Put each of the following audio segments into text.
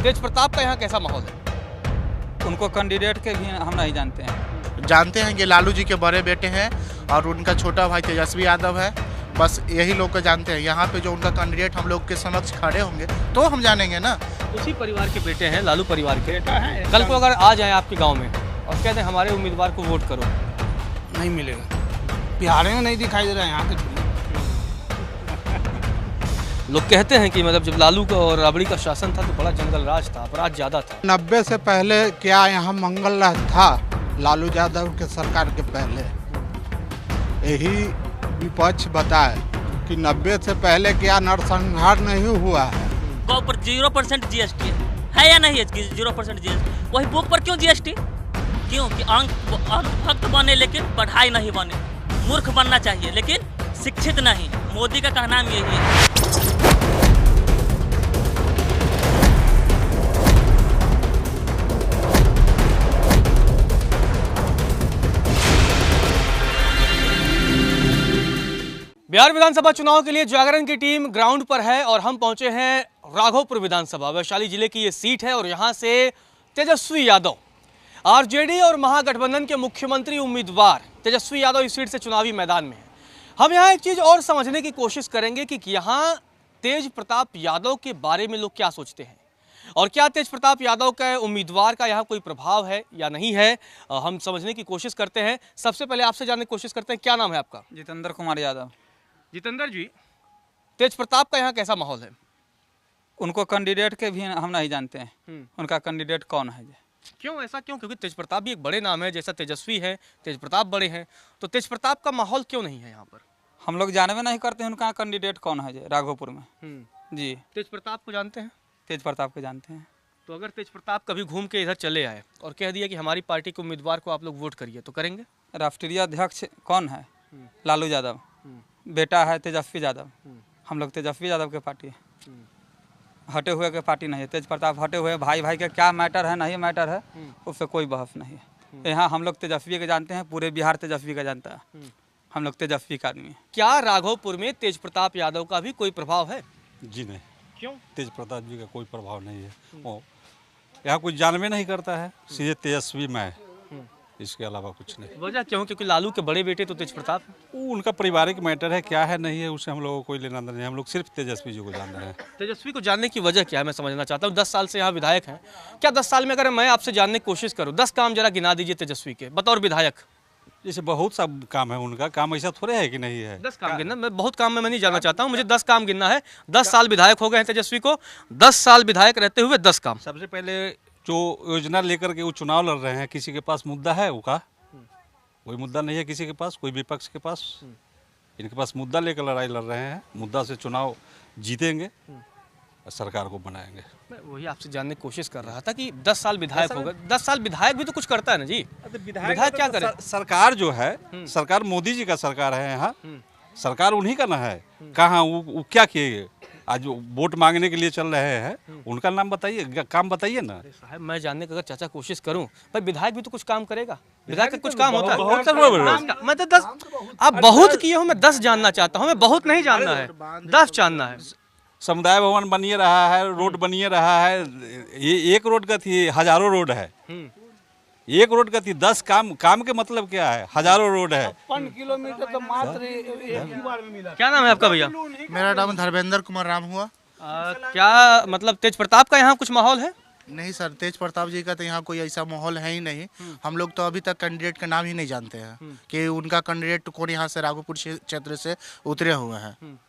तेज प्रताप का यहाँ कैसा माहौल है? उनको कैंडिडेट के भी हम नहीं जानते हैं कि लालू जी के बड़े बेटे हैं और उनका छोटा भाई तेजस्वी यादव है। बस यही लोग को जानते हैं। यहाँ पे जो उनका कैंडिडेट हम लोग के समक्ष खड़े होंगे तो हम जानेंगे ना। उसी परिवार के बेटे हैं, लालू परिवार के बेटा है। कल को अगर आ जाए आपके गांव में और कहते हैं हमारे उम्मीदवार को वोट करो, नहीं मिलेगा। बिहार में नहीं दिखाई दे रहा है, यहाँ के लोग कहते हैं कि मतलब जब लालू का और राबड़ी का शासन था तो बड़ा जंगल राज था, अपराध ज्यादा था। 90 से पहले क्या यहाँ मंगल राज था? लालू यादव के सरकार के पहले यही विपक्ष बताए कि 90 से पहले क्या नरसंहार नहीं हुआ है। गौ पर 0% जीएसटी है या नहीं है? 0% जीएसटी, वही बुक पर क्यों जीएसटी? क्यों कि अंक भक्त बने लेकिन पढ़ाई नहीं बने। मूर्ख बनना चाहिए लेकिन शिक्षित नहीं। मोदी का कहना यही है। बिहार विधानसभा चुनाव के लिए जागरण की टीम ग्राउंड पर है और हम पहुंचे हैं राघोपुर विधानसभा। वैशाली जिले की ये सीट है और यहां से तेजस्वी यादव, आरजेडी और महागठबंधन के मुख्यमंत्री उम्मीदवार तेजस्वी यादव इस सीट से चुनावी मैदान में हैं। हम यहां एक चीज और समझने की कोशिश करेंगे कि यहां तेज प्रताप यादव के बारे में लोग क्या सोचते हैं और क्या तेज प्रताप यादव का उम्मीदवार का यहाँ कोई प्रभाव है या नहीं है, हम समझने की कोशिश करते हैं। सबसे पहले आपसे जानने की कोशिश करते हैं, क्या नाम है आपका? जितेंद्र कुमार यादव। जितेंद्र जी, तेज प्रताप का यहाँ कैसा माहौल है? उनको कैंडिडेट के भी हम नहीं जानते हैं, उनका कैंडिडेट कौन है। क्यों ऐसा क्यों? क्योंकि तेज प्रताप भी एक बड़े नाम है, जैसा तेजस्वी है, तेज प्रताप बड़े हैं, तो तेज प्रताप का माहौल क्यों नहीं है यहाँ पर? हम लोग जानवे नहीं करते हैं उनका कैंडिडेट कौन है राघोपुर में। जी, तेज प्रताप को जानते हैं? तेज प्रताप को जानते हैं। तो अगर तेज प्रताप कभी घूम के इधर चले आए और कह दिया कि हमारी पार्टी के उम्मीदवार को आप लोग वोट करिए, तो करेंगे? राष्ट्रीय अध्यक्ष कौन है? लालू यादव। बेटा है तेजस्वी यादव। हम लोग तेजस्वी यादव के पार्टी है, हटे हुए के पार्टी नहीं है। तेज प्रताप हटे हुए, भाई भाई के क्या मैटर है नहीं मैटर है उससे कोई बहस नहीं है। यहाँ हम लोग तेजस्वी के जानते हैं, पूरे बिहार तेजस्वी का जानता है। हम लोग तेजस्वी का आदमी है। क्या राघोपुर में तेज प्रताप यादव का भी कोई प्रभाव है? जी नहीं। क्यों? तेज प्रताप जी का कोई प्रभाव नहीं है। वो यहाँ कुछ जानवे नहीं करता है, सीधे तेजस्वी में है, इसके अलावा कुछ नहीं। वजह क्यों? क्योंकि लालू के बड़े बेटे तो तेज प्रताप, वो उनका पारिवारिक मैटर है, क्या है नहीं है उससे हम लोगों को कोई लेना नहीं है। हम लोग सिर्फ तेजस्वी जी को जान रहे हैं। तेजस्वी को जानने की वजह क्या है, मैं समझना चाहता हूँ। 10 साल से यहाँ विधायक हैं, क्या 10 साल में अगर मैं आपसे जानने की कोशिश करूँ, 10 काम जरा गिना दीजिए तेजस्वी के बतौर विधायक। जैसे बहुत सा काम है उनका, काम ऐसा थोड़े है कि नहीं है। 10 काम गिनना, मैं बहुत काम में मैं नहीं जानना चाहता हूँ, मुझे 10 काम गिनना है। 10 साल विधायक हो गए हैं तेजस्वी को, 10 साल विधायक रहते हुए 10 काम। सबसे पहले जो योजना लेकर के वो चुनाव लड़ रहे हैं, किसी के पास मुद्दा है उनका? कोई मुद्दा नहीं है किसी के पास, कोई विपक्ष के पास। इनके पास मुद्दा लेकर लड़ाई लड़ रहे हैं, मुद्दा से चुनाव जीतेंगे और सरकार को बनाएंगे। मैं वही आपसे जानने की कोशिश कर रहा था कि 10 साल विधायक हो गए, 10 साल विधायक भी तो कुछ करता है ना जी। विधायक क्या करे? सरकार जो है, सरकार मोदी जी का सरकार है। यहाँ सरकार उन्हीं का ना है। कहाँ वो क्या किए? आज वोट मांगने के लिए चल रहे हैं, उनका नाम बताइए, काम बताइए ना। साहब मैं जानने की अगर चाचा कोशिश करूं, भाई विधायक भी तो कुछ काम करेगा, विधायक का कुछ काम होता है। मैं तो 10 आप बहुत किए हो, मैं 10 जानना चाहता हूं, मैं बहुत नहीं जानना है, 10 जानना है। समुदाय भवन बनिए रहा है, रोड बनिए रहा है। ये एक रोड का थी, हजारों रोड है। एक रोड का थी 10 काम के मतलब क्या है? हजारों रोड है। 55 किलोमीटर तो मात्र एक ही बार में मिला। क्या नाम है आपका भैया? मेरा नाम धर्मेंद्र कुमार राम हुआ। क्या मतलब तेज प्रताप का यहाँ कुछ माहौल है? नहीं सर, तेज प्रताप जी का तो यहाँ कोई ऐसा माहौल है ही नहीं। हम लोग तो अभी तक कैंडिडेट का नाम ही नहीं जानते हैं कि उनका कैंडिडेट कौन यहाँ से राघोपुर क्षेत्र से उतरे हुए हैं।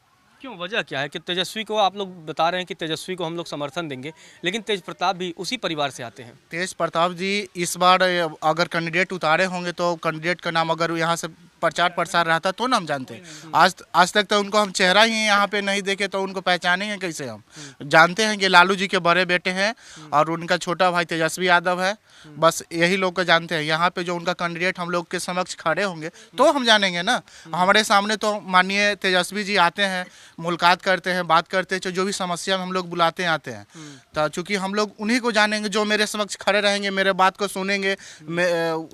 क्यों, वजह क्या है कि तेजस्वी को आप लोग बता रहे हैं कि तेजस्वी को हम लोग समर्थन देंगे, लेकिन तेज प्रताप भी उसी परिवार से आते हैं। तेज प्रताप जी इस बार अगर कैंडिडेट उतारे होंगे तो कैंडिडेट का नाम अगर यहाँ से प्रचार प्रसार रहता तो ना हम जानते। आज तक तो उनको हम चेहरा ही यहाँ पे नहीं देखे तो उनको पहचानेंगे कैसे? हम जानते हैं कि लालू जी के बड़े बेटे हैं और उनका छोटा भाई तेजस्वी यादव है। बस यही लोग को जानते हैं। यहाँ पे जो उनका कैंडिडेट हम लोग के समक्ष खड़े होंगे तो हम जानेंगे ना। हमारे सामने तो माननीय तेजस्वी जी आते हैं, मुलाकात करते हैं, बात करते हैं, जो भी समस्या में हम लोग बुलाते हैं आते हैं। तो चूँकि हम लोग उन्हीं को जानेंगे जो मेरे समक्ष खड़े रहेंगे, मेरे बात को सुनेंगे,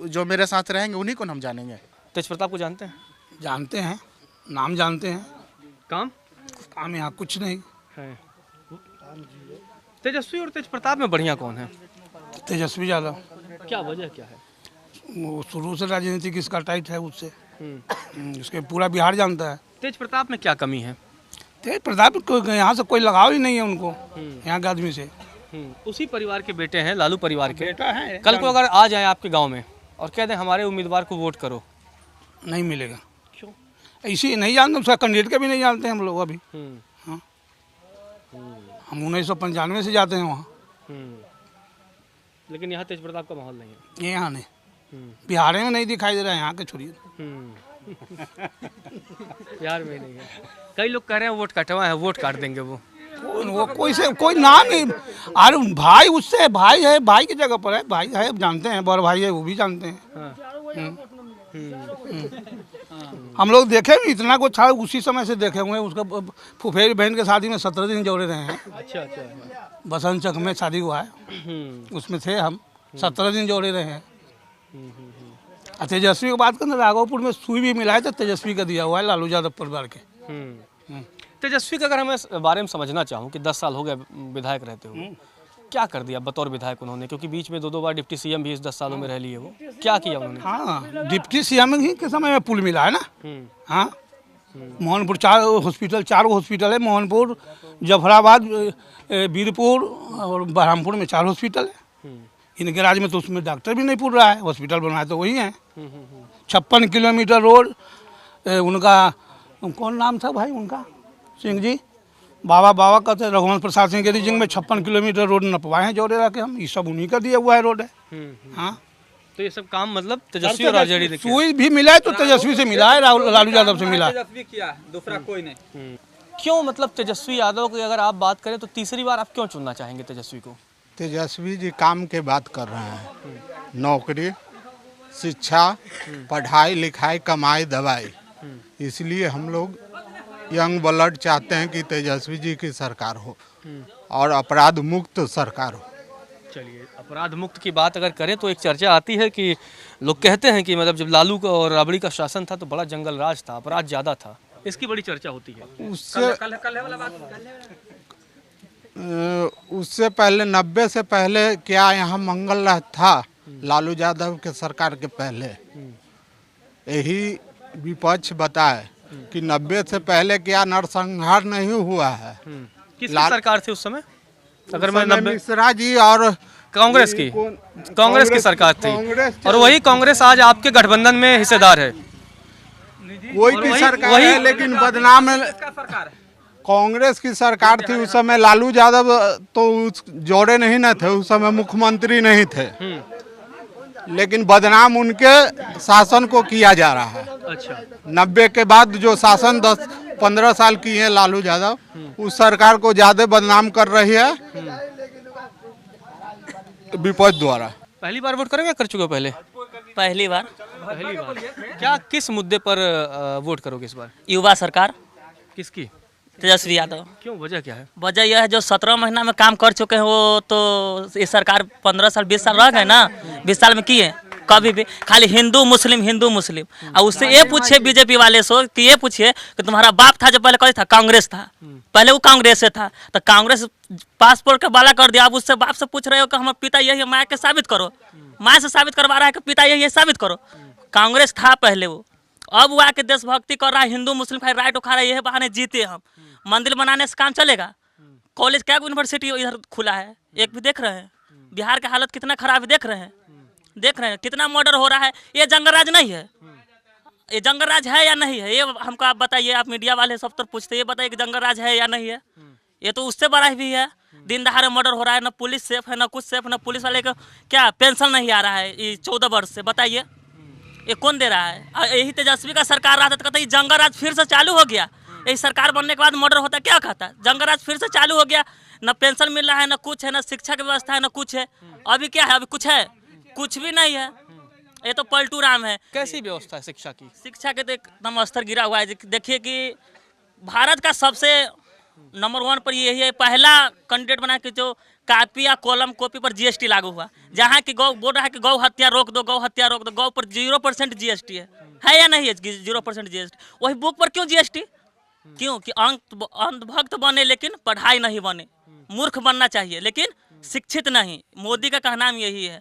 जो मेरे साथ रहेंगे उन्हीं को हम जानेंगे। तेज प्रताप को जानते हैं? जानते हैं, नाम जानते हैं। काम काम यहाँ कुछ नहीं है। तेजस्वी और तेज प्रताप में बढ़िया कौन है? तेजस्वी यादव। क्या वजह क्या है? वो शुरू से राजनीति किसका टाइट है उससे, उसके पूरा बिहार जानता है। तेज प्रताप में क्या कमी है? तेज प्रताप को यहाँ से कोई लगाव ही नहीं है उनको, यहाँ के आदमी से। उसी परिवार के बेटे हैं, लालू परिवार के। बेटा है। कल को अगर आ जाए आपके गांव में और कह दें हमारे उम्मीदवार को वोट करो, नहीं मिलेगा। क्यों? ऐसी नहीं जानते, उसका कैंडिडेट का भी नहीं जानते हम लोग अभी। हाँ, हम 1995 से जाते हैं वहाँ। लेकिन यहाँ तेज प्रताप का माहौल नहीं है। ये यहाँ नहीं, बिहार में नहीं दिखाई दे रहा है, यहाँ के छोड़िए। बिहार में नहीं है। कई लोग कह रहे हैं वोट कटवा है, वोट काट देंगे वो कोई से कोई नाम नहीं। अरे भाई उससे भाई है, भाई की जगह पर है, भाई है, जानते हैं, बड़ भाई है, वो भी जानते हैं। हम लोग देखे भी इतना कुछ था, उसी समय से देखे हुए हैं। उसका फुफेरी बहन के शादी में 17 दिन जोड़े रहे हैं। अच्छा अच्छा। बसंत चक में शादी हुआ है, उसमें थे हम, 17 दिन जोड़े रहे हैं। तेजस्वी की बात करें, राघोपुर में सुई भी मिला है तो तेजस्वी का दिया हुआ है, लालू यादव परिवार के। तेजस्वी का अगर हमें इस बारे में समझना चाहूँ कि 10 साल हो गए विधायक रहते हुए, क्या कर दिया बतौर विधायक उन्होंने? क्योंकि बीच में 2 बार डिप्टी सीएम भी इस 10 सालों में रह लिए, वो क्या किया उन्होंने? हाँ, डिप्टी सीएम ही के समय में पुल मिला है ना। हाँ, मोहनपुर 4 हॉस्पिटल है, मोहनपुर, जफराबाद, बीरपुर और बहरामपुर में 4 हॉस्पिटल है। इनके राज्य में तो उसमें डॉक्टर भी नहीं पूर रहा है, हॉस्पिटल बनाए तो वही है। 56 किलोमीटर रोड, उनका कौन नाम था भाई उनका, सिंह जी, बाबा कहते हैं, रघुवंश प्रसाद सिंह के जिंग में 56 किलोमीटर रोड नपवाए हैं जोड़े रखे हम। ये सब उन्हीं का दिया हुआ है रोड है। हाँ, तो ये सब काम मतलब तेजस्वी और राजड़ी ने किया। सुई भी मिला है तो तेजस्वी से मिला है, लालू यादव से मिला है। तेजस्वी किया, दूसरा कोई नहीं। क्यों मतलब तेजस्वी यादव की अगर आप बात करें तो तीसरी बार आप क्यों चुनना चाहेंगे तेजस्वी को? तेजस्वी जी काम के बात कर रहे हैं, नौकरी, शिक्षा, पढ़ाई लिखाई, कमाई, दवाई। इसलिए हम लोग यंग ब्लड चाहते हैं कि तेजस्वी जी की सरकार हो और अपराध मुक्त सरकार हो। चलिए, अपराध मुक्त की बात अगर करें तो एक चर्चा आती है कि लोग कहते हैं कि मतलब जब लालू का और राबड़ी का शासन था तो बड़ा जंगल राज था, अपराध ज़्यादा था। इसकी बड़ी चर्चा होती है। उससे पहले 90 से पहले क्या यहाँ मंगल था? लालू यादव के सरकार के पहले यही विपक्ष बताए कि 90 से पहले क्या नरसंहार नहीं हुआ है। किसकी सरकार थी उस समय? अगर मैं मिश्रा जी और कांग्रेस की सरकार थी, और वही कांग्रेस आज आपके गठबंधन में हिस्सेदार है। कोई भी सरकार है लेकिन बदनाम कांग्रेस की सरकार थी उस समय। लालू यादव तो जोड़े नहीं न थे, उस समय मुख्यमंत्री नहीं थे, लेकिन बदनाम उनके शासन को किया जा रहा है। अच्छा। 90 के बाद जो शासन 10-15 साल किए हैं लालू यादव, उस सरकार को ज्यादा बदनाम कर रही है विपक्ष द्वारा। पहली बार वोट करेंगे, कर चुके हो पहले? पहली बार। क्या किस मुद्दे पर वोट करोगे इस बार? युवा सरकार, किसकी? तेजस्वी यादव। क्यों, वजह क्या है? वजह यह है जो 17 महीना में काम कर चुके हैं वो तो ये सरकार 15 साल 20 साल रह गए ना, 20 साल में किए कभी भी खाली हिंदू मुस्लिम। और उससे ये पूछिए बीजेपी वाले से कि ये पूछिए कि तुम्हारा बाप था जो पहले कौन था? कांग्रेस था, पहले वो कांग्रेस से था, तो कांग्रेस पासपोर्ट का बाला कर दिया। अब उससे बाप से पूछ रहे हो कि हमारे पिता यही है, माँ के साबित करो। माँ से साबित करवा रहा है कि पिता यही है, साबित करो। कांग्रेस था पहले वो, अब वो आके देशभक्ति कर रहा है, हिंदू मुस्लिम खाली राइट उखा रहा है, यही बहाने जीते हम। मंदिर बनाने से काम चलेगा? कॉलेज क्या यूनिवर्सिटी इधर खुला है, एक भी देख रहे हैं? बिहार की हालत कितना खराब है, देख रहे हैं कितना मर्डर हो रहा है। ये जंगलराज नहीं है? ये जंगलराज है या नहीं है? ये हमको आप बताइए, आप मीडिया वाले सब तो पूछते, ये बताइए कि जंगलराज है या नहीं है? ये तो उससे बड़ा भी है। दिन दहाड़े मर्डर हो रहा है, ना पुलिस सेफ है, ना कुछ सेफ, ना पुलिस वाले को क्या पेंशन नहीं आ रहा है ये 14 वर्ष से। बताइए ये कौन दे रहा है? यही तेजस्वी का सरकार रहा था तो कहता है जंगलराज फिर से चालू हो गया। यही सरकार बनने के बाद मर्डर होता क्या कहता है? जंगलराज फिर से चालू हो गया, ना पेंशन मिल रहा है, ना कुछ है, ना शिक्षा की व्यवस्था है, ना कुछ है। अभी क्या है? अभी कुछ है? कुछ भी नहीं है। ये तो पलटू राम है। कैसी व्यवस्था है शिक्षा की? शिक्षा के तो एकदम स्तर गिरा हुआ है। देखिए कि भारत का सबसे नंबर 1 पर यही है, पहला कैंडिडेट बना कि जो कापी या कॉपी पर जीएसटी लागू हुआ। जहाँ की गौ बोल रहा है कि गौ हत्या रोक दो, गौ पर 0% जीएसटी है या नहीं है? 0% जीएसटी। वही बुक पर क्यों जीएसटी? क्यों कि अंधभक्त बने लेकिन पढ़ाई नहीं बने। मूर्ख बनना चाहिए लेकिन शिक्षित नहीं। मोदी का कहना यही है।